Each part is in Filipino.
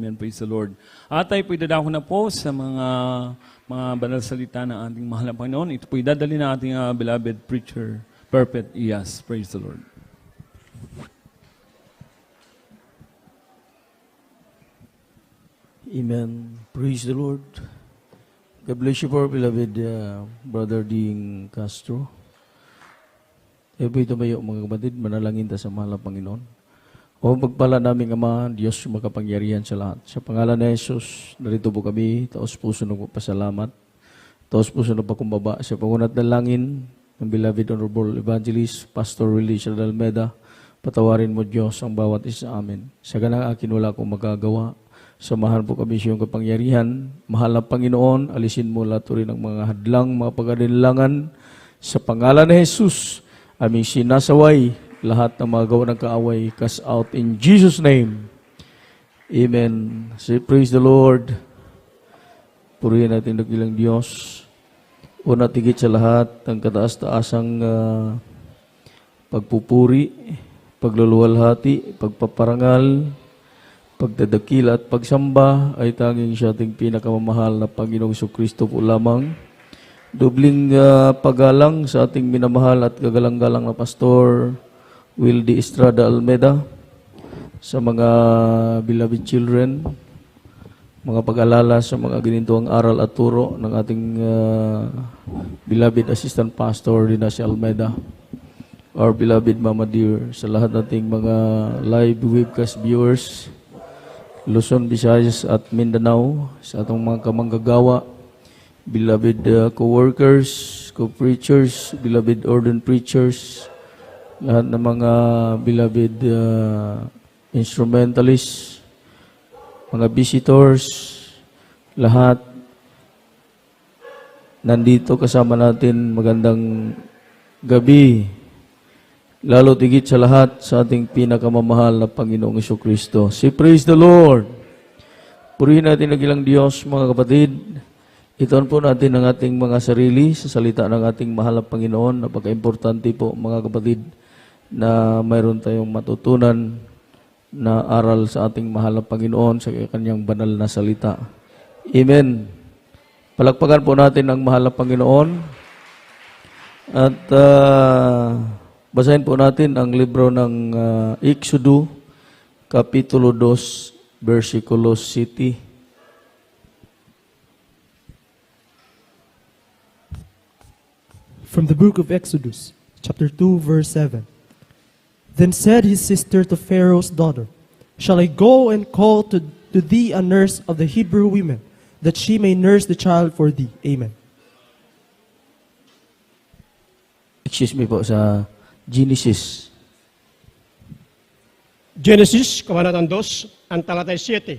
Amen. Praise the Lord. At tayo po'y dadako na po sa mga banal salita ng ating mahal na Panginoon. Ito po'y dadali na ating beloved preacher, Perpet Iyas. Praise the Lord. Amen. Praise the Lord. God bless you for beloved Brother Ding Castro. Ito tumayo mga kapatid, manalangin ta sa mahal na Panginoon. O pagpala naming Ama, Diyos makapangyarihan sa lahat. Sa pangalan ni Jesus, narito po kami, taos puso ng pasalamat, taos puso ng pakumbaba sa pangunat ng langin ng beloved Honorable Evangelist, Pastor Willie Almeida. Patawarin mo Diyos ang bawat isa amin. Sa ganang akin wala akong magagawa. Samahan po kami sa iyong kapangyarihan. Mahal na Panginoon, alisin mo lahat rin ang mga hadlang, mga pagkadilangan. Sa pangalan ni Jesus, aming sinasaway lahat ng mga gawa ng kaaway, cast out in Jesus' name. Amen. Say, praise the Lord. Purihin natin nagilang Diyos. Una tigit sa lahat, ang kataas-taasang pagpupuri, pagluluwalhati, pagpaparangal, pagdadakila at pagsamba ay tanging siya ating pinakamamahal na Panginoong Kristo po lamang. Dubling pagalang sa ating minamahal at gagalang-galang na Pastor Wildy Estrada Almeida, sa mga beloved children, mga pag-alala sa mga ginintuang aral at turo ng ating beloved Assistant Pastor Dinacy Almeida, our beloved Mama Dear, sa lahat nating mga live webcast viewers, Luzon, Visayas at Mindanao, sa atong mga kamanggagawa, beloved co-workers, co-preachers, beloved ordained preachers, lahat ng mga beloved instrumentalists, mga visitors, lahat nandito kasama natin. Magandang gabi. Lalo tigit sa lahat sa ating pinakamamahal na Panginoong Jesucristo. Say, praise the Lord. Purihin natin ang ilang Diyos, mga kapatid. Itoon po natin ang ating mga sarili sa salita ng ating mahal na Panginoon. Napaka-importante po, mga kapatid, na mayroon tayong matutunan na aral sa ating mahal na Panginoon sa kanyang banal na salita. Amen. Palakpakan po natin ang mahal na Panginoon at basahin po natin ang libro ng Exodo, Kapitulo 2, versikulo 7. From the book of Exodus, chapter 2, verse 7. Then said his sister to Pharaoh's daughter, Shall I go and call to thee a nurse of the Hebrew women, that she may nurse the child for thee? Amen. Excuse me po, sa Genesis. Genesis, kabanatang 2, ang talatay 7.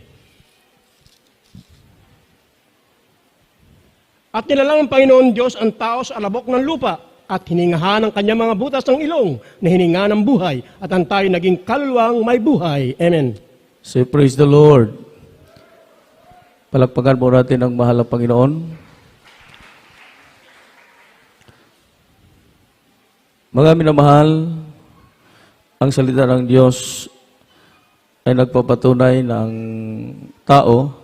At nilalang ang Panginoon Diyos ang tao sa alabok ng lupa, at hiningahan ang kanyang mga butas ng ilong na hininga ng buhay, at ang tayo naging kaluluwang may buhay. Amen. Say, praise the Lord. Palakpakan po natin ang mahal na Panginoon. Mga minamahal, ang salita ng Diyos ay nagpapatunay na ang tao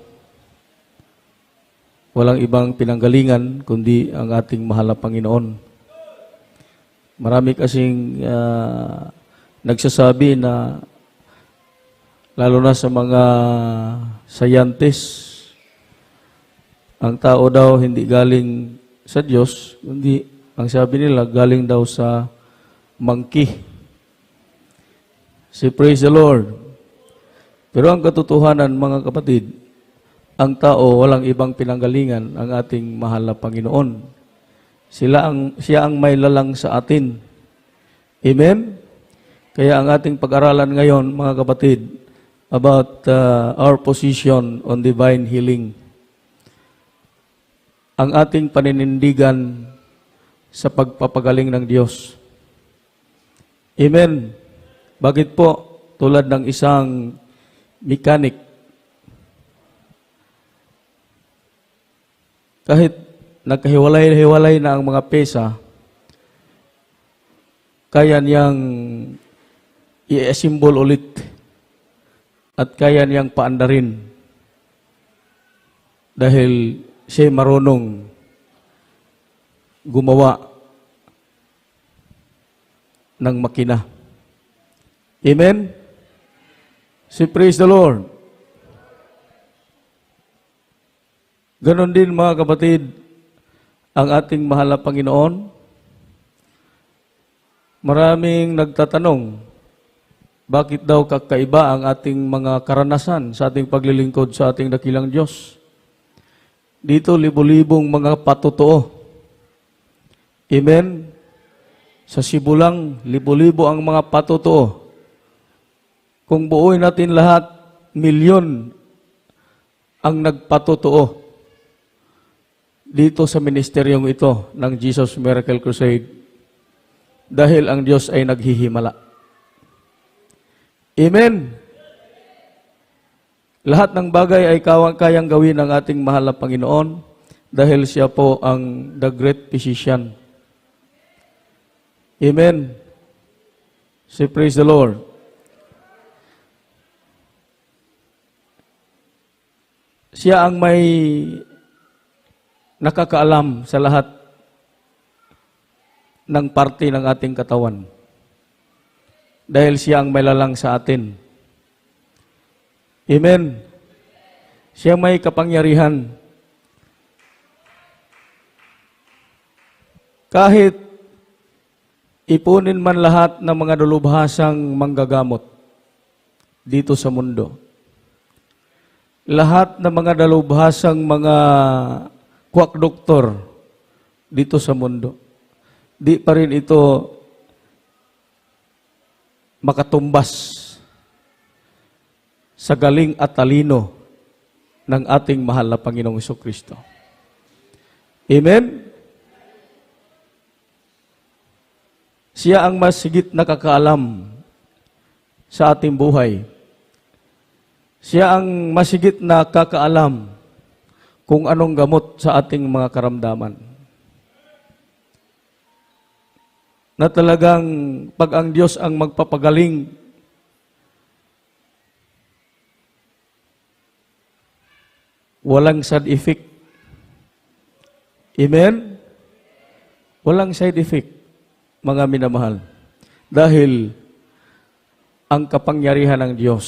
walang ibang pinanggalingan kundi ang ating mahal na Panginoon. Marami kasing nagsasabi na, lalo na sa mga scientists, ang tao daw hindi galing sa Diyos, kundi ang sabi nila galing daw sa monkey. Say, praise the Lord. Pero ang katotohanan, mga kapatid, ang tao walang ibang pinanggalingan ang ating mahal na Panginoon. Siya ang may lalang sa atin. Amen? Kaya ang ating pag-aralan ngayon, mga kapatid, about our position on divine healing. Ang ating paninindigan sa pagpapagaling ng Diyos. Amen? Bakit po? Tulad ng isang mechanic, kahit nagkahiwalay-hiwalay na ang mga pesa, kaya niyang i-assemble ulit at kaya niyang paandarin dahil siya marunong gumawa ng makina. Amen? Si praise the Lord. Ganon din mga kapatid, ang ating mahal na Panginoon. Maraming nagtatanong, bakit daw kakaiba ang ating mga karanasan sa ating paglilingkod sa ating dakilang Diyos? Dito, libo-libong mga patotoo. Amen? Sa Sibulang, libo-libo ang mga patotoo. Kung buuin natin lahat, milyon ang nagpatotoo dito sa ministeryong ito ng Jesus Miracle Crusade dahil ang Diyos ay naghihimala. Amen? Lahat ng bagay ay kayang gawin ng ating mahal na Panginoon dahil siya po ang the great physician. Amen? Say praise the Lord. Siya ang may nakakaalam sa lahat ng parte ng ating katawan. Dahil siya ang may lalang sa atin. Amen. Siya may kapangyarihan. Kahit ipunin man lahat ng mga dalubhasang manggagamot dito sa mundo. Lahat ng mga dalubhasang mga kwak doktor dito sa mundo. Di pa rin ito makatumbas sa galing at talino ng ating mahal na Panginoong Jesucristo. Amen? Siya ang mas higit nakakaalam sa ating buhay. Siya ang mas higit nakakaalam kung anong gamot sa ating mga karamdaman. Na talagang pag ang Diyos ang magpapagaling, walang side effect. Amen? Walang side effect, mga minamahal. Dahil ang kapangyarihan ng Diyos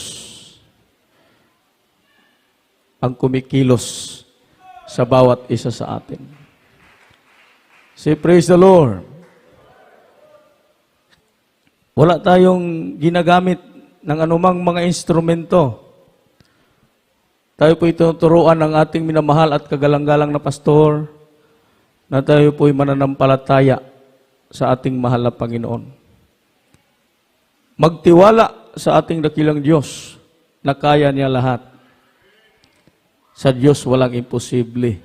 ang kumikilos sa bawat isa sa atin. Say, praise the Lord. Wala tayong ginagamit ng anumang mga instrumento. Tayo po ituturuan ng ating minamahal at kagalang-galang na pastor na tayo po'y mananampalataya sa ating mahal na Panginoon. Magtiwala sa ating dakilang Diyos na kaya niya lahat. Sa Diyos walang imposible.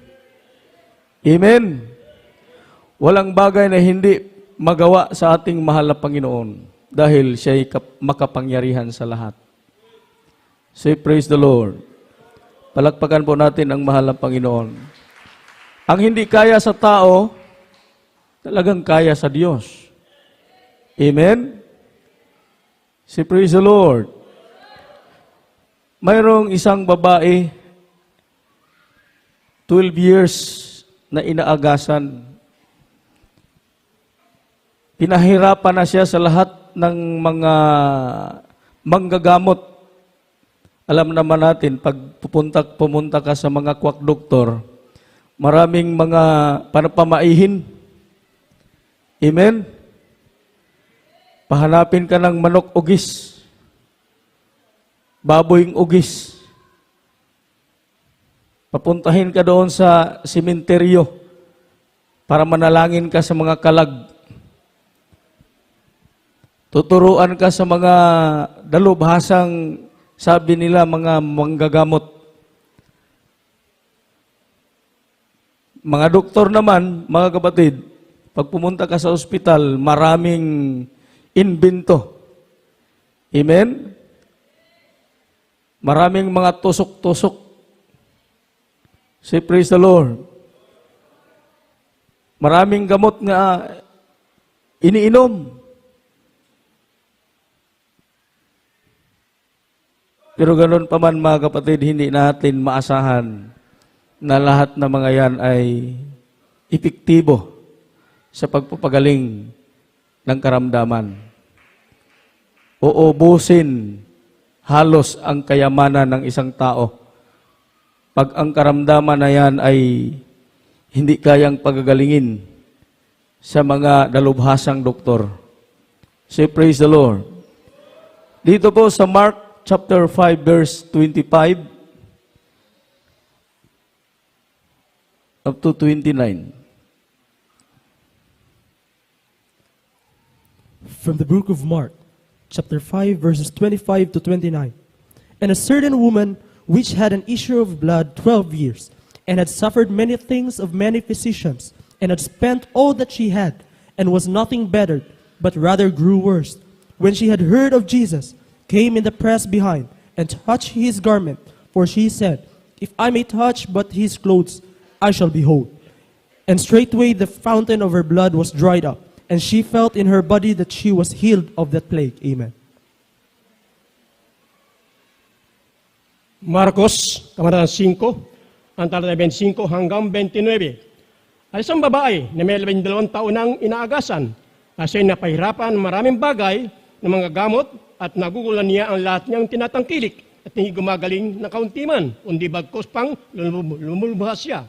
Amen? Walang bagay na hindi magawa sa ating mahal na Panginoon dahil siya'y makapangyarihan sa lahat. Say, praise the Lord. Palakpakan po natin ang mahal na Panginoon. Ang hindi kaya sa tao, talagang kaya sa Diyos. Amen? Say, praise the Lord. Mayroong isang babae 12 years na inaagasan. Pinahirapan na siya sa lahat ng mga manggagamot. Alam naman natin, pag pumunta ka sa mga kwak doktor, maraming mga panapamaihin. Amen? Pahanapin ka ng manok ugis, baboying ugis. Papuntahin ka doon sa sementeryo para manalangin ka sa mga kalag. Tuturuan ka sa mga dalubhasang sabi nila mga manggagamot. Mga doktor naman, mga kapatid, pag pumunta ka sa ospital, maraming invento. Amen? Maraming mga tusok-tusok. Say, praise the Lord. Maraming gamot nga iniinom. Pero ganoon pa man mga kapatid, hindi natin maasahan na lahat ng mga yan ay epektibo sa pagpapagaling ng karamdaman. Uubusin halos ang kayamanan ng isang tao pag ang karamdaman na yan ay hindi kayang pagagalingin sa mga dalubhasang doktor. Say, praise the Lord. Dito po sa Mark chapter 5 verse 25 up to 29. From the book of Mark, chapter 5, verses 25 to 29. And a certain woman which had an issue of blood 12 years, and had suffered many things of many physicians, and had spent all that she had, and was nothing bettered, but rather grew worse, when she had heard of Jesus, came in the press behind, and touched his garment. For she said, If I may touch but his clothes, I shall be whole. And straightway the fountain of her blood was dried up, and she felt in her body that she was healed of that plague. Amen. Marcos, Kamaratan 5, ang talata 25 hanggang 29. Ay isang babae na may 12 taon nang inaagasan, kasi napahirapan maraming bagay ng mga gamot at nagugulan niya ang lahat niyang tinatangkilik at hindi gumagaling na kaunti man, kundi bagkos pang lumulubhas siya.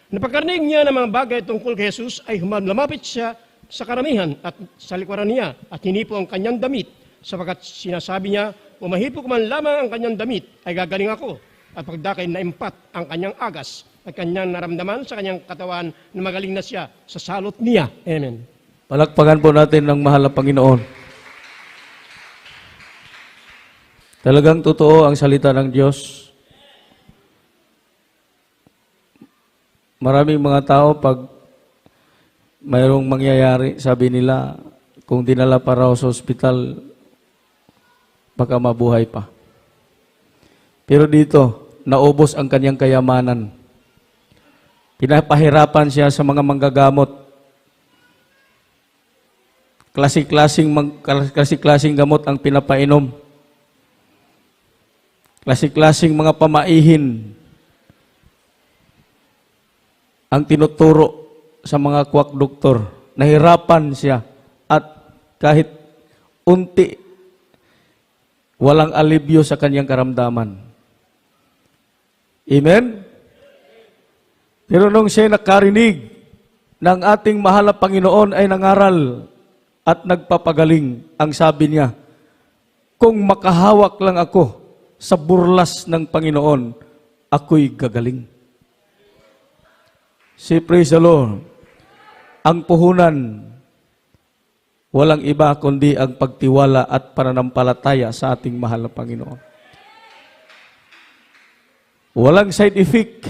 Napagkarinig niya ng mga bagay tungkol kay Jesus ay lumapit siya sa karamihan at sa likuran niya at hinipo ang kanyang damit sapagkat sinasabi niya, pumahipo ko man lamang ang kanyang damit ay gagaling ako at pagdakay naimpat ang kanyang agas at kanyang naramdaman sa kanyang katawan na magaling na siya sa salot niya. Amen. Palakpakan po natin ng mahal na Panginoon. Talagang totoo ang salita ng Diyos. Maraming mga tao pag mayroong mangyayari, sabi nila, kung dinala pa raw sa ospital, baka mabuhay pa. Pero dito, naubos ang kanyang kayamanan. Pinapahirapan siya sa mga manggagamot. Klase-klaseng gamot ang pinapainom. Klase-klaseng mga pamaihin ang tinuturo sa mga kwak doktor. Nahirapan siya at kahit unti walang alibyo sa kanyang karamdaman. Amen? Pero nung siya nakarinig ng ating mahal na Panginoon ay nangaral at nagpapagaling, ang sabi niya, kung makahawak lang ako sa burlas ng Panginoon, ako'y gagaling. Say, praise the Lord. Ang puhunan, walang iba kundi ang pagtiwala at pananampalataya sa ating mahal na Panginoon. Walang side effect.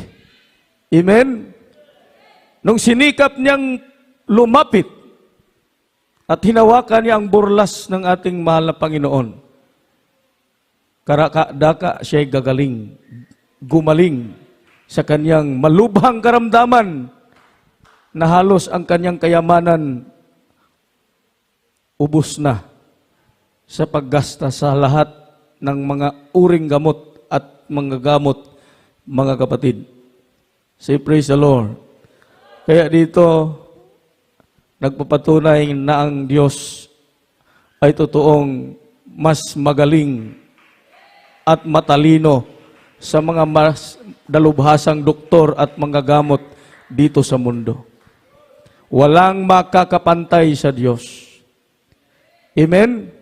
Amen? Nung sinikap niyang lumapit at hinawakan niya ang burlas ng ating mahal na Panginoon, karakadaka siya'y gagaling, gumaling sa kanyang malubhang karamdaman na halos ang kanyang kayamanan ubos na sa paggasta sa lahat ng mga uring gamot at mga gamot, mga kapatid. Say, praise the Lord. Kaya dito, nagpapatunay na ang Diyos ay totoong mas magaling at matalino sa mga mas dalubhasang doktor at mga gamot dito sa mundo. Walang makakapantay sa Diyos. Amen?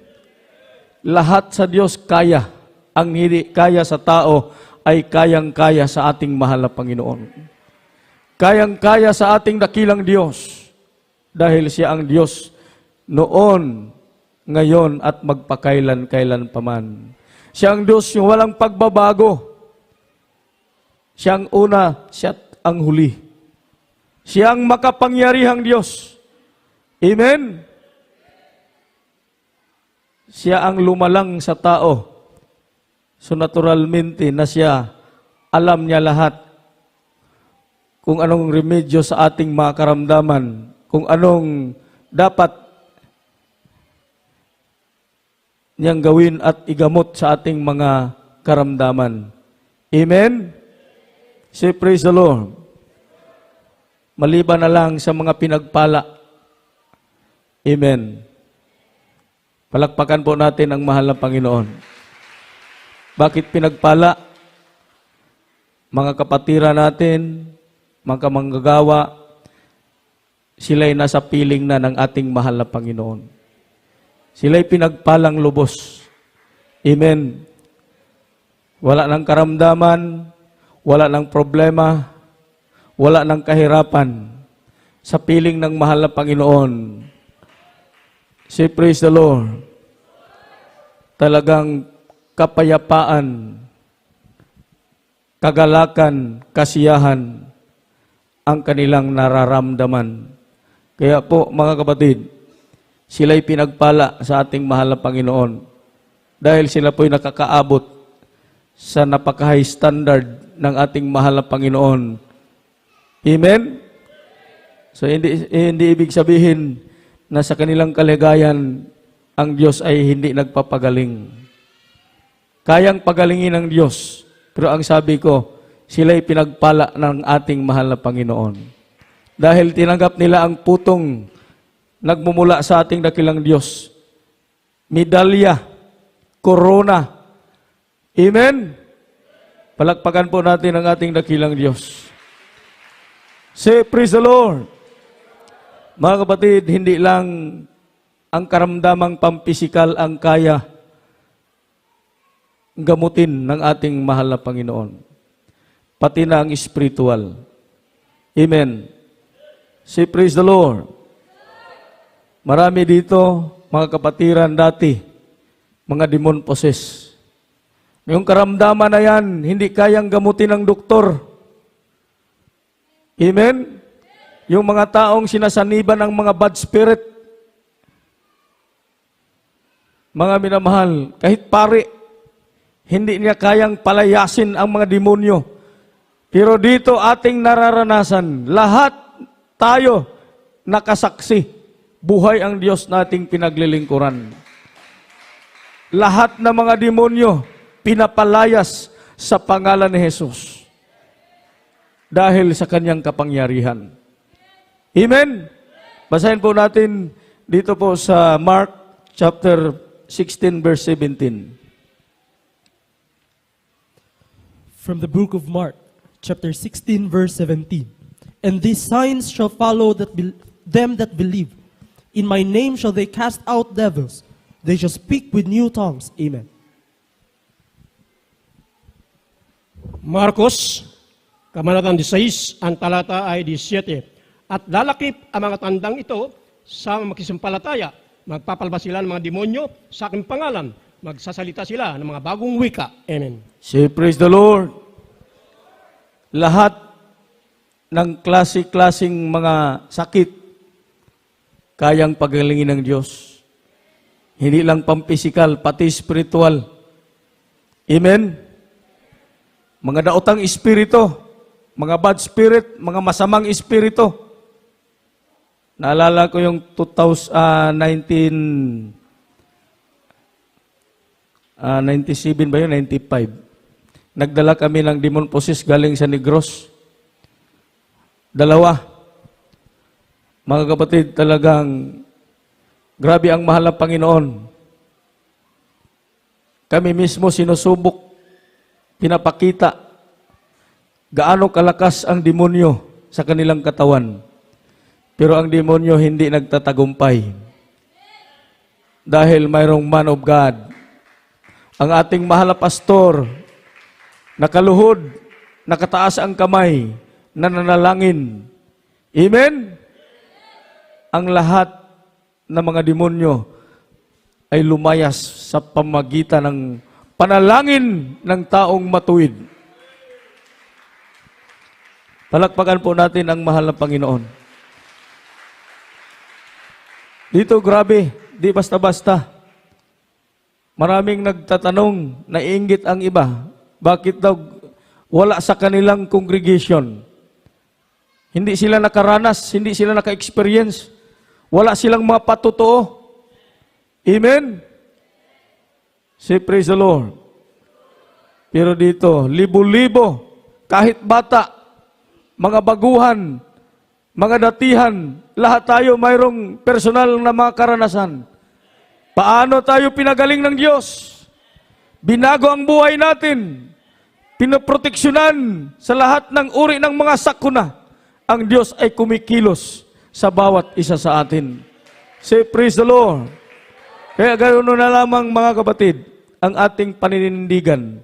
Lahat sa Diyos kaya. Ang hindi kaya sa tao ay kayang-kaya sa ating mahal na Panginoon. Kayang-kaya sa ating dakilang Diyos. Dahil siya ang Diyos noon, ngayon at magpakailan-kailan paman. Siya ang Diyos yung walang pagbabago. Siya ang una, siya ang huli. Siya ang makapangyarihang Diyos. Amen? Siya ang lumalang sa tao. So naturalmente na siya, alam niya lahat kung anong remedyo sa ating mga karamdaman, kung anong dapat niyang gawin at igamot sa ating mga karamdaman. Amen? Say praise the Lord. Maliban na lang sa mga pinagpala. Amen. Palakpakan po natin ang mahal na Panginoon. Bakit pinagpala? Mga kapatiran natin, mga manggagawa, sila'y nasa piling na ng ating mahal na Panginoon. Sila'y pinagpalang lubos. Amen. Wala ng karamdaman, wala ng problema, wala ng kahirapan. Sa piling ng mahal na Panginoon. Say praise the Lord. Talagang kapayapaan, kagalakan, kasiyahan ang kanilang nararamdaman. Kaya po mga kapatid, sila'y pinagpala sa ating mahal na Panginoon dahil sila po'y nakakaabot sa napaka-high standard ng ating mahal na Panginoon. Amen? So hindi ibig sabihin na sa kanilang kaligayan ang Diyos ay hindi nagpapagaling. Kayang pagalingin ng Diyos. Pero ang sabi ko, sila'y pinagpala ng ating mahal na Panginoon. Dahil tinanggap nila ang putong nagmumula sa ating dakilang Diyos. Medalya, korona. Amen? Palakpakan po natin ang ating dakilang Diyos. Say, praise the Lord. Mga kapatid, hindi lang ang karamdamang pampisikal ang kaya gamutin ng ating mahal na Panginoon. Pati na ang spiritual. Amen. Say, praise the Lord. Marami dito, mga kapatiran dati, mga demon possess. Yung karamdaman na yan, hindi kayang gamutin ng doktor. Amen? Yung mga taong sinasaniban ng mga bad spirit. Mga minamahal, kahit pare, hindi niya kayang palayasin ang mga demonyo. Pero dito ating nararanasan, lahat tayo nakasaksi. Buhay ang Diyos nating pinaglilingkuran. Lahat ng mga demonyo, pinapalayas sa pangalan ni Jesus. Dahil sa kanyang kapangyarihan. Amen? Basahin po natin dito po sa Mark chapter 16 verse 17. From the book of Mark, chapter 16, verse 17. And these signs shall follow them that believe. In my name shall they cast out devils. They shall speak with new tongues. Amen. Marcos, Kabanatang 16, ang talata ay 17. At lalakip ang mga tandang ito sa makisimpalataya. Magpapalabas sila ng mga demonyo sa aking pangalan. Magsasalita sila ng mga bagong wika. Amen. Say, praise the Lord. Lahat ng klase-klaseng mga sakit, kayang pagalingin ng Diyos. Hindi lang pampisikal, pati spiritual. Amen? Mga daotang espiritu, mga bad spirit, mga masamang espiritu. Naalala ko yung 97 ba yun? 95. Nagdala kami ng demon possess galing sa Negros. 2. Mga kapatid, talagang grabe ang mahal ng Panginoon. Kami mismo sinusubok, pinapakita gaano kalakas ang demonyo sa kanilang katawan. Pero ang demonyo hindi nagtatagumpay. Dahil mayroong man of God, ang ating mahal na pastor, nakaluhod, nakataas ang kamay, nananalangin. Amen? Ang lahat ng mga demonyo ay lumayas sa pamagitan ng panalangin ng taong matuwid. Palakpakan po natin ang mahal na Panginoon. Dito, grabe, di basta-basta. Maraming nagtatanong, naiinggit ang iba. Bakit daw wala sa kanilang congregation? Hindi sila nakaranas, hindi sila naka-experience. Wala silang mga patotoo. Amen? Say praise the Lord. Pero dito, libo-libo kahit bata, mga baguhan, mga datihan, lahat tayo mayroong personal na mga karanasan. Paano tayo pinagaling ng Diyos? Binago ang buhay natin. Pinoproteksyonan sa lahat ng uri ng mga sakuna. Ang Diyos ay kumikilos sa bawat isa sa atin. Say, praise the Lord. Kaya ganoon na lamang mga kapatid, ang ating paninindigan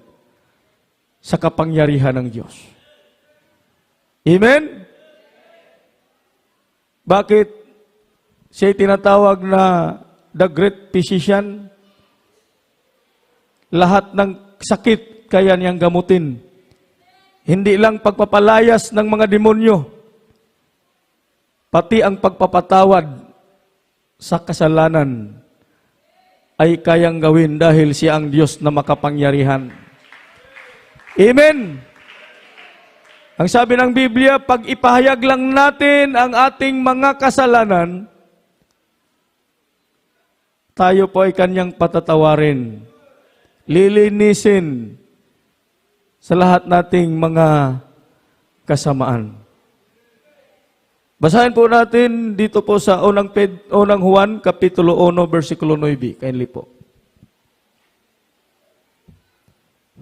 sa kapangyarihan ng Diyos. Amen? Bakit siya tinatawag na the great physician? Lahat ng sakit kaya niyang gamutin. Hindi lang pagpapalayas ng mga demonyo, pati ang pagpapatawad sa kasalanan ay kayang gawin dahil siya ang Diyos na makapangyarihan. Amen! Ang sabi ng Biblia, pag ipahayag lang natin ang ating mga kasalanan, tayo po ay kanyang patatawarin, lilinisin sa lahat nating mga kasamaan. Basahin po natin dito po sa unang Juan, Kapitulo 1, versikulo 9. Kindly po.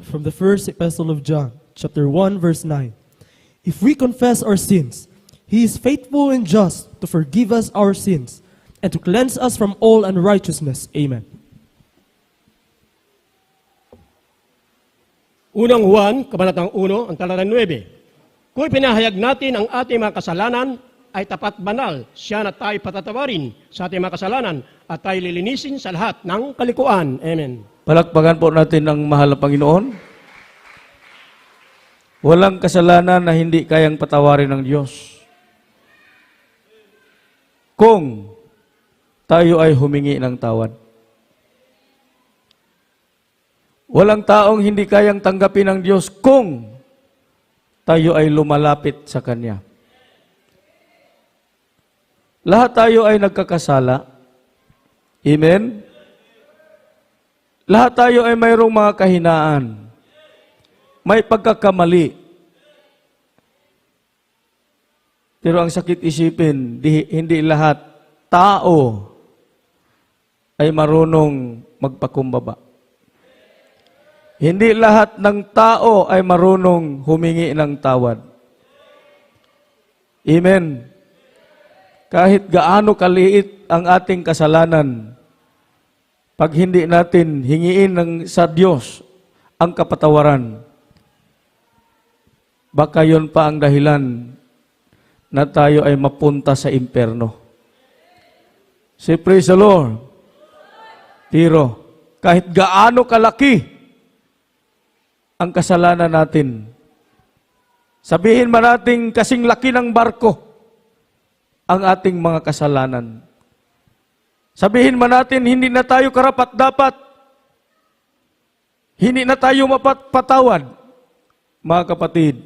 From the first epistle of John, chapter 1, verse 9. If we confess our sins, He is faithful and just to forgive us our sins and to cleanse us from all unrighteousness. Amen. Unang Juan, Kabanatang 1, ang talata 9. Kung pinahayag natin ang ating mga kasalanan, ay tapat banal, siya na tayo patatawarin sa ating mga kasalanan at tayo lilinisin sa lahat ng kalikuan. Amen. Palakpakan po natin ang mahal na Panginoon. Walang kasalanan na hindi kayang patawarin ng Diyos. Kung tayo ay humingi ng tawad. Walang taong hindi kayang tanggapin ng Diyos kung tayo ay lumalapit sa Kanya. Lahat tayo ay nagkakasala. Amen? Lahat tayo ay mayroong mga kahinaan. May pagkakamali. Pero ang sakit isipin, hindi lahat tao ay marunong magpakumbaba. Hindi lahat ng tao ay marunong humingi ng tawad. Amen. Kahit gaano kaliit ang ating kasalanan, pag hindi natin hingiin sa Diyos ang kapatawaran, baka yun pa ang dahilan na tayo ay mapunta sa impyerno. Say, praise the Lord. Pero, kahit gaano kalaki ang kasalanan natin, sabihin man natin kasing laki ng barko ang ating mga kasalanan. Sabihin man natin hindi na tayo karapat-dapat, hindi na tayo mapatawad, mga kapatid,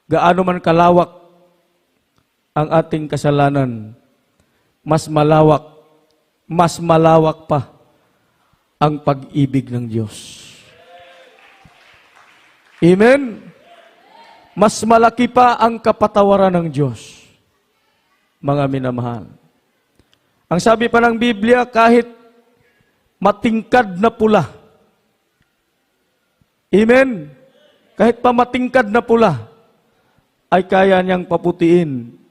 gaano man kalawak ang ating kasalanan, mas malawak pa ang pag-ibig ng Diyos. Amen? Mas malaki pa ang kapatawaran ng Diyos, mga minamahal. Ang sabi pa ng Biblia, kahit matingkad na pula, amen? Kahit pa matingkad na pula, ay kaya niyang paputiin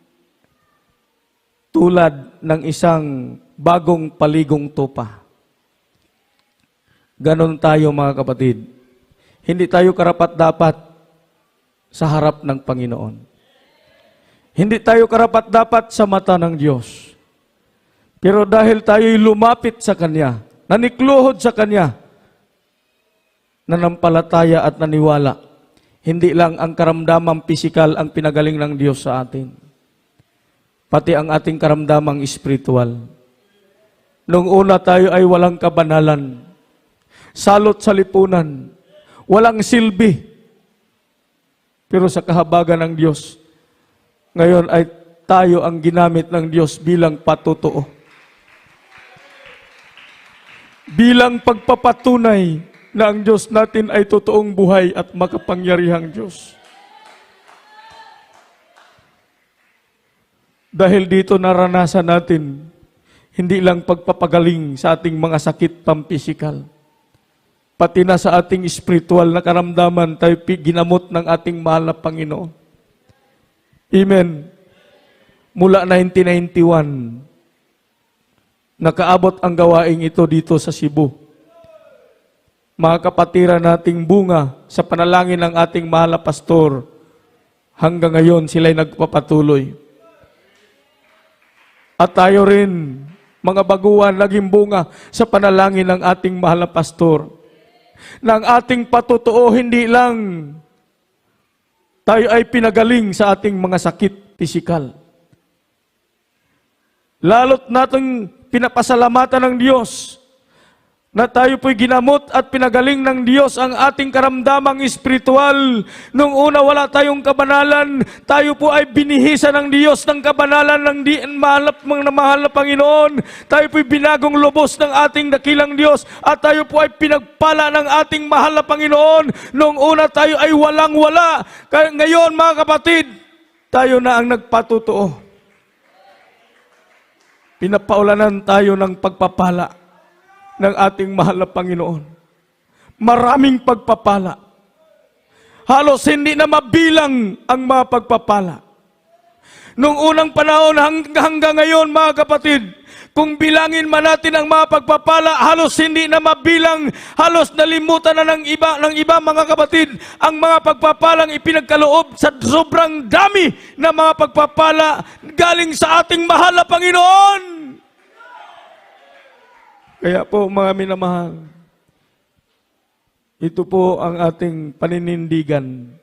tulad ng isang bagong paligong tupa. Ganon tayo mga kapatid. Hindi tayo karapat-dapat sa harap ng Panginoon. Hindi tayo karapat-dapat sa mata ng Diyos. Pero dahil tayo'y lumapit sa Kanya, nanikluhod sa Kanya, nanampalataya at naniwala, hindi lang ang karamdamang pisikal ang pinagaling ng Diyos sa atin, pati ang ating karamdamang espiritual. Noong una tayo ay walang kabanalan, salot sa lipunan, walang silbi. Pero sa kahabagan ng Diyos, ngayon ay tayo ang ginamit ng Diyos bilang patutuo. Bilang pagpapatunay na ang Diyos natin ay totoong buhay at makapangyarihang Diyos. Dahil dito naranasan natin, hindi lang pagpapagaling sa ating mga sakit pampisikal, pati na sa ating spiritual na karamdaman tayo ginamot ng ating mahal na Panginoon. Amen. Mula 1991, nakaabot ang gawaing ito dito sa Cebu. Mga kapatiran nating bunga sa panalangin ng ating mahal na pastor, hanggang ngayon sila'y nagpapatuloy. At tayo rin, mga baguhan, naging bunga sa panalangin ng ating mahal na pastor. Na ang ating patutuo, hindi lang tayo ay pinagaling sa ating mga sakit pisikal. Lalo't nating pinapasalamatan ng Diyos na tayo po'y ginamot at pinagaling ng Diyos ang ating karamdamang espiritual. Nung una wala tayong kabanalan, tayo po ay binihisa ng Diyos ng kabanalan ng mahal na Panginoon. Tayo po'y binagong lubos ng ating dakilang Diyos at tayo po ay pinagpala ng ating mahal na Panginoon. Nung una tayo ay walang-wala. Ngayon mga kapatid, tayo na ang nagpatutuo. Pinapaulanan tayo ng pagpapala ng ating mahal na Panginoon. Maraming pagpapala. Halos hindi na mabilang ang mga pagpapala. Nung unang panahon hanggang ngayon mga kapatid, kung bilangin man natin ang mga pagpapala, halos hindi na mabilang, halos nalimutan na ng iba mga kapatid, ang mga pagpapalang ipinagkaloob sa sobrang dami na mga pagpapala galing sa ating mahal na Panginoon. Kaya po mga minamahal, ito po ang ating paninindigan.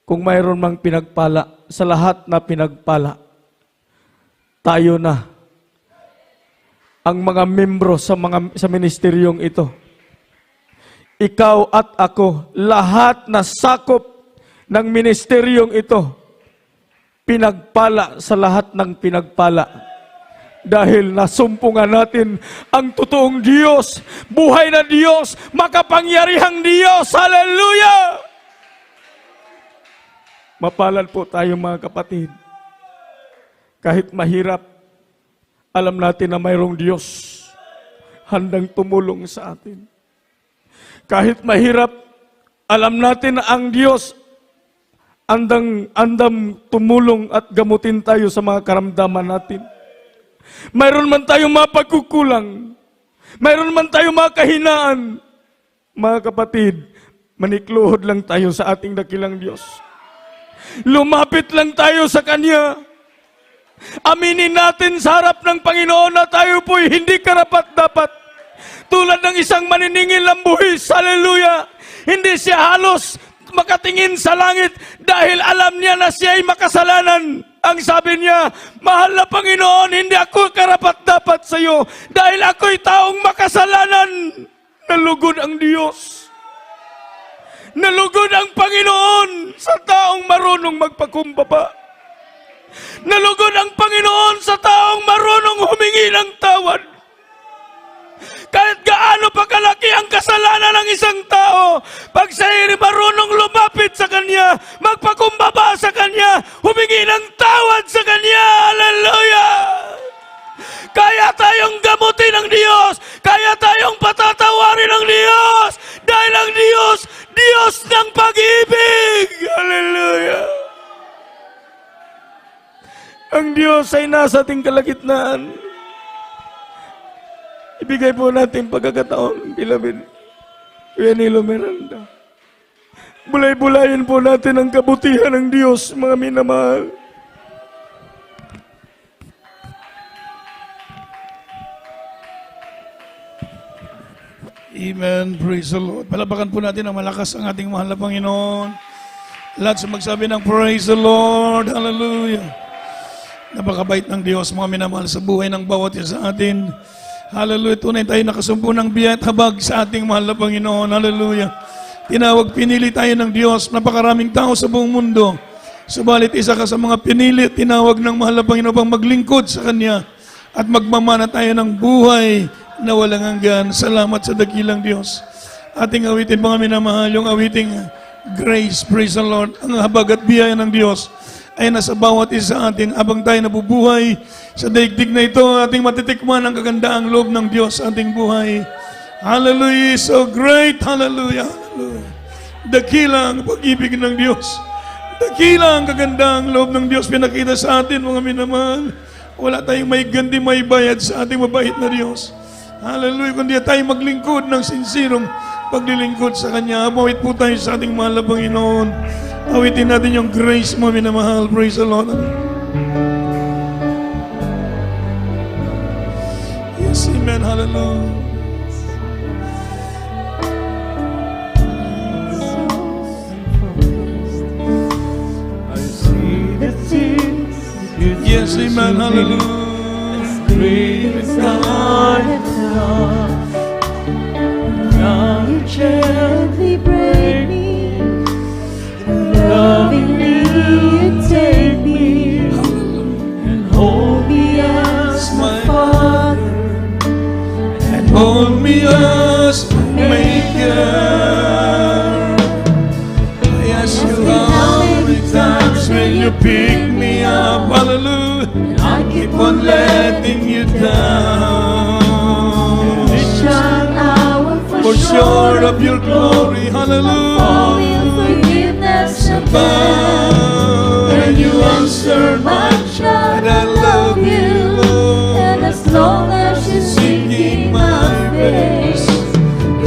Kung mayroon mang pinagpala, sa lahat na pinagpala, tayo na ang mga membro sa ministeryong ito. Ikaw at ako, lahat na sakop ng ministeryong ito, pinagpala sa lahat ng pinagpala. Dahil nasumpungan natin ang totoong Diyos, buhay na Diyos, makapangyarihang Diyos. Hallelujah! Mapalad po tayo mga kapatid. Kahit mahirap, alam natin na mayroong Diyos handang tumulong sa atin. Kahit mahirap, alam natin na ang Diyos andam tumulong at gamutin tayo sa mga karamdaman natin. Mayroon man tayong mga pagkukulang, mayroon man tayong mga kahinaan, mga kapatid, manikluhod lang tayo sa ating dakilang Diyos. Lumapit lang tayo sa Kanya. Aminin natin sa harap ng Panginoon na tayo po'y hindi karapat-dapat. Tulad ng isang maniningil ng buhis, hallelujah, hindi siya halos makatingin sa langit dahil alam niya na siya ay makasalanan. Ang sabi niya, mahal na Panginoon, hindi ako karapat-dapat sa iyo dahil ako'y taong makasalanan. Nalugod ang Diyos. Nalugod ang Panginoon sa taong marunong magpakumbaba. Nalugod ang Panginoon sa taong marunong humingi ng tawad. Kahit gaano pa kalaki ang kasalanan ng isang tao, pag siya'y marunong lumapit sa Kanya, magpakumbaba sa Kanya, humingi ng tawad sa Kanya, hallelujah! Kaya tayong gamutin ng Diyos, kaya tayong patatawarin ng Diyos, dahil ang Diyos, Diyos ng pag-ibig, hallelujah! Ang Diyos ay nasa ating kalagitnaan. Ibigay po natin pagkakataon, beloved, Kuya Nilo Miranda. Bulay-bulayin po natin ang kabutihan ng Diyos, mga minamahal. Amen. Praise the Lord. Palapakan po natin ang malakas ang ating mahal na Panginoon. Lahat sa magsabi ng praise the Lord. Hallelujah. Napakabait ng Diyos, mga minamahal, sa buhay ng bawat isa sa atin. Hallelujah. Tunay tayo nakasumpo ng biyaya at habag sa ating mahal na Panginoon. Hallelujah. Tinawag, pinili tayo ng Diyos. Napakaraming tao sa buong mundo. Subalit isa ka sa mga pinili, tinawag ng mahal na Panginoon pang maglingkod sa Kanya at magmamana tayo ng buhay na walang hanggan. Salamat sa dakilang Diyos. Ating awitin mga minamahal, yung awiting grace, praise the Lord. Ang habag at biyaya ng Diyos ay nasa bawat isa atin habang tayo nabubuhay sa daigdig na ito, ating matitikman ang kagandaang loob ng Diyos sa ating buhay. Hallelujah, so great, hallelujah, hallelujah. Dakila ang pag-ibig ng Diyos. Dakila ang kagandaang loob ng Diyos pinakita sa atin, mga minamahal. Wala tayong may gandi, may bayad sa ating mabait na Diyos. Hallelujah, kundi tayo maglingkod ng sinsirong paglilingkod sa Kanya. Mawit po tayo sa ating mahal na Panginoon. Awitin natin yung grace mo, minamahal. Praise the Lord. Yes, amen. Hallelujah. I see the things you Yes, amen. Hallelujah. great as God and love. Now you gently break me, lovingly you take me and hold me as my Father And hold me as my Maker. I ask you how many times will you pick me up? Hallelujah. I keep On letting you down. this time I will For sure of your glory. Hallelujah. Falling forgiveness above. And you answer my child. I love you, Lord. And as long as you're seeking my face,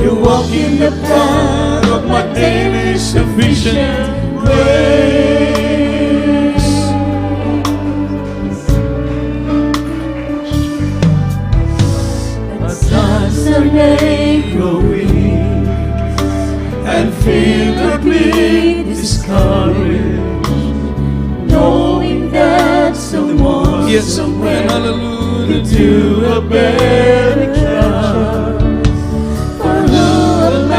You walk in the path of my daily sufficient grace. times I may grow weak And feel completely discouraged, knowing that someone Yes, somewhere, hallelujah, could do a better job. For who am I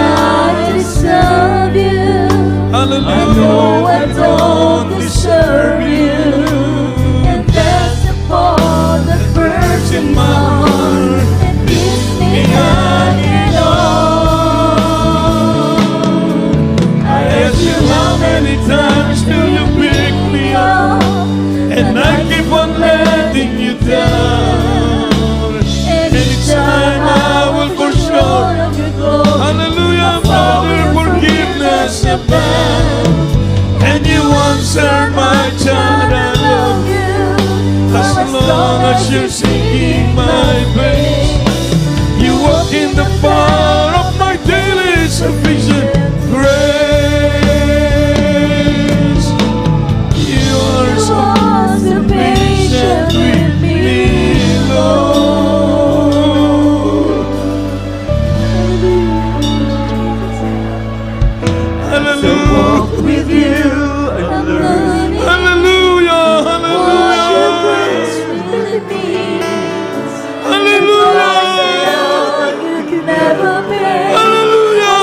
to serve you? hallelujah. I know I don't deserve you, and that's the part that burns in my heart and gives me hanging on. I ask you how many times do you pick me up, and I keep on letting you down. And each time I will fall short of your glory. Hallelujah, Father, forgiveness abound, and you answer my child. I love you. As long as you're seeking my face, you walk in the power of my daily sufficient grace. You are so patient with me, Lord. Hallelujah. With you, I'm learning Hallelujah. what your Hallelujah. grace really means. Hallelujah. You can never pay. Hallelujah.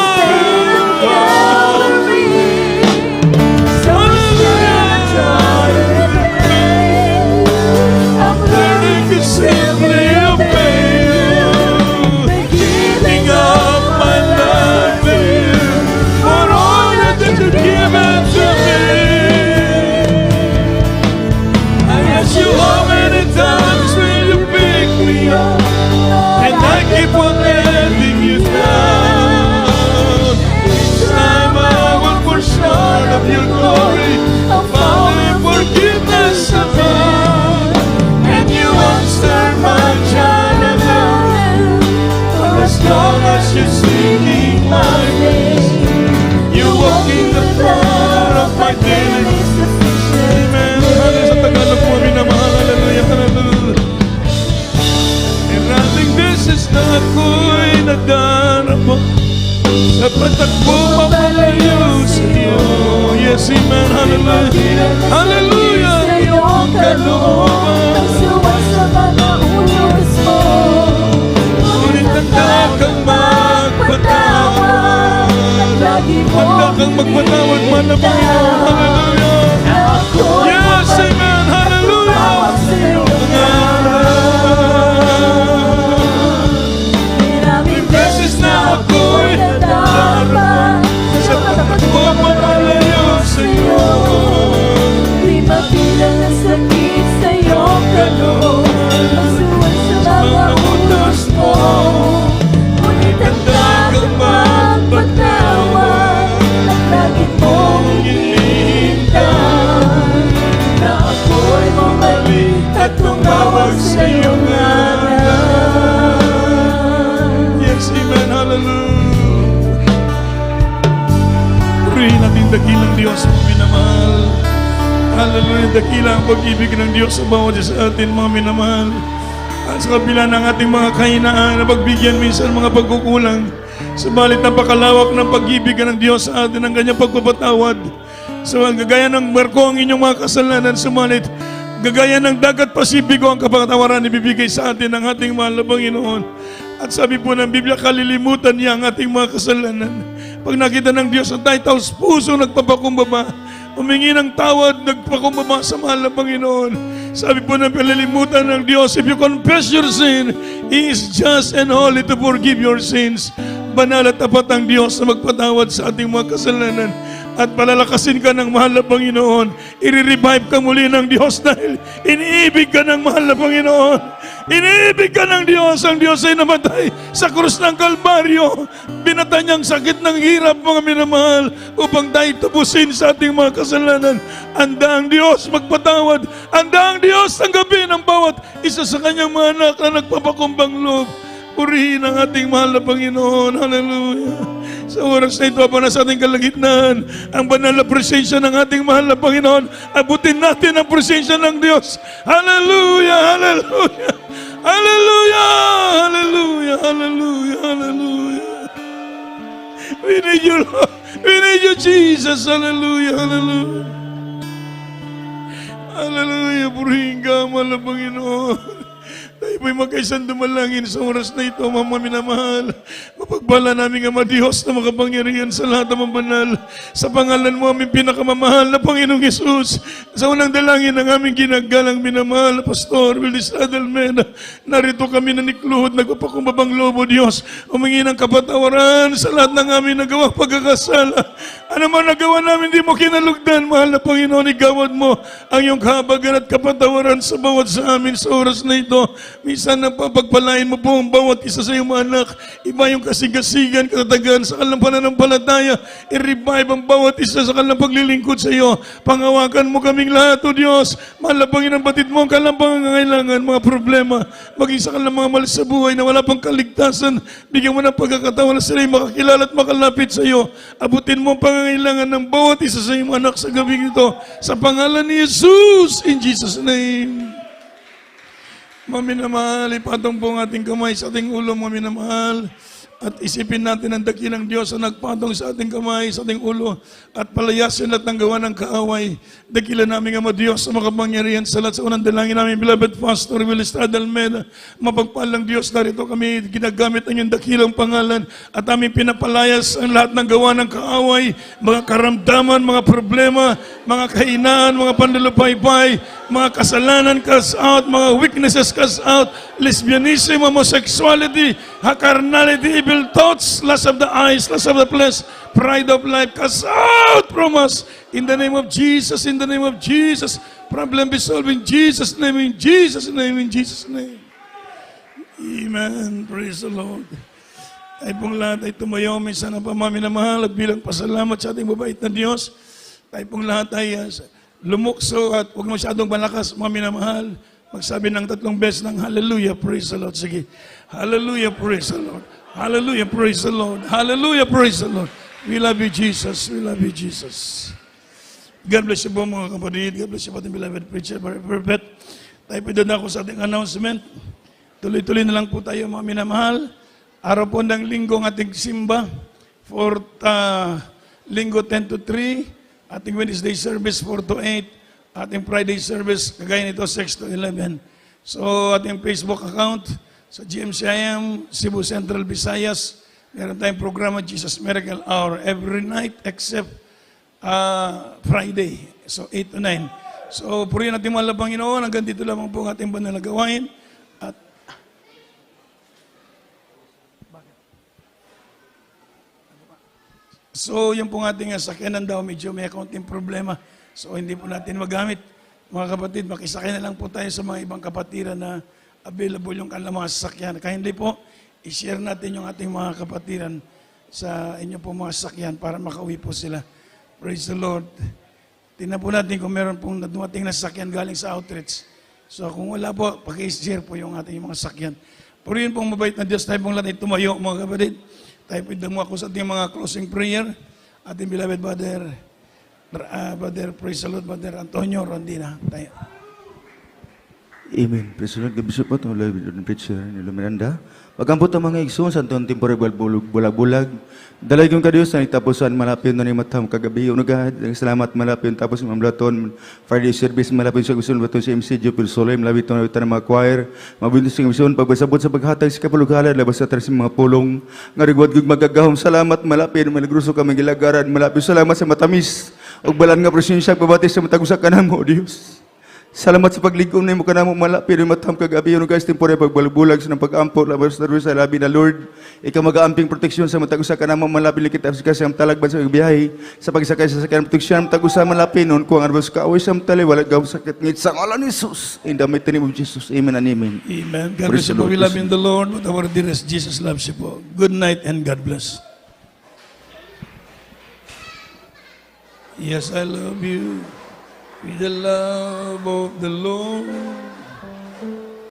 Learning to simply obey you, giving up my life to you, for all that you've given to me. I ask you how many times will you pick me up, and I keep on letting you down. Each time I will fall short of your glory, Father, forgiveness abound, and you answer my child. I love you. For as long as you're seeking my face, you walk in the power of my daily sufficient. Amen. Hallelujah. Sa Tagalog po, minamahal. Hallelujah. Hallelujah. Maraming beses na ako'y nadarama sa patakbo papalayo sa iyo. Yes, amen. Hallelujah. Hallelujah. Iyong kalooban. Ngunit handa kang magpatawad. Handa kang magpatawad man na Panginoon. Hallelujah. Yes, amen. Hallelujah. dakilang Diyos, mga minamahal. Hallelujah, dakila ang pag-ibig ng Diyos sa bawat isa sa atin, mga minamahal. At sa kabila ng ating mga kahinaan na pagbigyan minsan mga pagkukulang, subalit napakalawak ng pag-ibig ng Diyos sa atin, ang kanyang pagpapatawad. So, gagaya ng barko ang inyong mga kasalanan, sumalit gagaya ng dagat Pasipiko ang kapatawaran ibibigay sa atin ng ating mahal na Panginoon. At sabi po ng Biblia, kalilimutan niya ang ating mga kasalanan. Pag nakita ng Diyos ang tayo taos puso nagpapakumbaba, humingi ng tawad, nagpakumbaba sa mahal na Panginoon. Sabi po ng palilimutan ng Diyos, if you confess your sin, He is just and holy to forgive your sins. Banal at tapat ang Diyos na magpatawad sa ating mga kasalanan. At palalakasin ka ng mahal na Panginoon. I-revive ka muli ng Diyos dahil iniibig ka ng mahal na Panginoon. Iniibig ka ng Diyos. Ang Diyos ay namatay sa krus ng Kalbaryo. Binata niyang sakit ng hirap, mga minamahal, upang tayo tubusin sa ating mga kasalanan. Anda ang Diyos magpatawad. Anda ang Diyos tanggapin ang bawat isa sa kanyang mga anak na nagpapakumbang loob. Purihin ang ating mahal na Panginoon. Hallelujah. Sa oras na ito, para sa ating kalagitnaan, ang banal na presensya ng ating mahal na Panginoon, abutin natin ang presensya ng Diyos. Hallelujah! Hallelujah! Hallelujah! Hallelujah! Hallelujah! Hallelujah! We need you, Lord. We need you, Jesus. Hallelujah! Hallelujah! Hallelujah! Purihin ka, mahal na Panginoon. Tayo po'y magkaisang dumalangin sa oras na ito, mga minamahal. Mapagpala namin Ama Diyos na makapangyarihan sa lahat ng mga banal. Sa pangalan mo aming pinakamamahal na Panginoong Yesus. Sa unang dalangin ng aming ginagalang minamahal, Pastor Willis Adelmena. Narito kami na nikluhod, nagpapakumbabang lobo Diyos. Humingi ng kapatawaran sa lahat ng aming nagawang pagkakasala. Ano man nagawa namin, di mo kinalugdan, mahal na Panginoon, igawad mo ang iyong kahabagan at kapatawaran sa bawat sa amin sa oras na ito. Minsan napapagpalain mo po ang bawat isa sa iyong mga anak. Iba yung kasigasigan, katatagan sa kanilang pananampalataya. I-revive ang bawat isa sa kanilang paglilingkod sa iyo. Pangawakan mo kaming lahat, O Diyos. Mahal na Panginoon, batid mo ang kanilang pangangailangan, mga problema. Maging sa kanilang mga mali sa buhay na wala pang kaligtasan. Bigyan mo ng pagkakataon na sila makakilala at makalapit sa iyo. Abutin mo ang pangangailangan ng bawat isa sa iyong anak sa gabing ito. Sa pangalan ni Jesus, in Jesus' name. Mga minamahal, ipatong po ang ating kamay sa ating ulo, mga minamahal. At isipin natin ang dakilang Diyos na nagpatong sa ating kamay, sa ating ulo, at palayasin at ang gawa ng kaaway. Dakila namin Ama Diyos sa makapangyarihan sa lahat. Sa unang dalangin namin, beloved Pastor Willis Adelmena, mapagpalang Diyos, narito kami ginagamit ang iyong dakilang pangalan at aming pinapalayas ang lahat ng gawa ng kaaway, mga karamdaman, mga problema, mga kahinaan, mga pandalupaypay, mga kasalanan cast out, mga weaknesses cast out, lesbianism, homosexuality, carnality, evil thoughts, lust of the eyes, lust of the flesh, pride of life, cast out from us. In the name of Jesus, in the name of Jesus. Problem be solved in Jesus' name, in Jesus' name, in Jesus' name. Amen. Praise the Lord. Tayo pong lahat ay tumayo, minsan ang pamaminamahal at bilang pasalamat sa ating mabait na Diyos. Tayo pong lahat ay lumukso at huwag masyadong malakas, maminamahal. Magsabi ng 3 beses ng Hallelujah, praise the Lord. Sige. Hallelujah, praise the Lord. Hallelujah, praise the Lord. Hallelujah, praise the Lord. We love you, Jesus. We love you, Jesus. God bless you po mga kapatid. God bless you po ating beloved preacher, Brother Perfect. Tayo po doon ako sa ating announcement. Tuloy-tuloy na lang po tayo mga minamahal. Araw po ng linggo ang ating simba. For linggo 10 to 3. Ating Wednesday service 4 to 8. Ating Friday service, kagaya nito, 6 to 11. So, ating Facebook account sa GMCIM, Cebu Central, Visayas. Meron tayong programa, Jesus Miracle Hour, every night except Friday. So, 8 to 9. So, purihin natin mga Panginoon. Hanggang dito lamang po ang ating banal na gawain. At so, yung pong ating sakyanan daw, medyo may kaunting problema. So, hindi po natin magamit. Mga kapatid, makisakay na lang po tayo sa mga ibang kapatiran na available yung kanilang mga sasakyan. Kaya hindi po, i-share natin yung ating mga kapatiran sa inyo po mga sasakyan para makauwi po sila. Praise the Lord. Tingnan po natin kung meron pong dumating na sasakyan galing sa outreach. So, kung wala po, paki-share po yung ating mga sasakyan. Purihin pong mabait na Diyos, tayo pong lahat ay tumayo, mga kapatid. Tayo po idamo ako sa ating mga closing prayer. Ating beloved Brother Brother, praise the Lord, Brother Antonio Rondina. Tayo. Amen. Praise the Lord. Bishop po, itong preacher ni Miranda. Pagkampot ang mga igsoon sa itong temporary bulag-bulag. Dalay kong kadiyos na itapusan malapit na ni Matam kagabi. Unugad, salamat malapit. Tapos ng Mamlaton, Friday service malapit sa gusto baton si MC Jupil Solim. Labit na ng mga choir. Mabuntis sa igsoon. Pagbasabot sa paghatag sa kapulugalan. Labas sa taras mga pulong. Nga rigwad kong magagahom. Salamat malapit. Malagruso kami gilagaran. Malapit. Salamat sa matamis. Og balan nga presensya. Pabatis sa matagusak ka na mo, Diyos. Salamat sa pagligom na mo ka na mo malapit ng matam kagabi. Ano guys, temporary pagbalbulag sa pag-ampot. Labas na sa labi na Lord. Ikaw mag-aamping proteksyon sa matagusa ka na mo malapit. Likit sa kasang talagban sa biyahe. Sa pagsakay sa sakyan proteksyon. Matagusa malapit noon. Kung ano ba sa kaaway sa tali. Walang gawang sakit ngit sa ngalan ni Jesus. In the mighty name of Jesus. Amen and amen. Amen. God Praise bless you the po. Lord. We love in the Lord. But our dearest Jesus loves you po. Good night and God bless. Yes, I love you with the love of the Lord.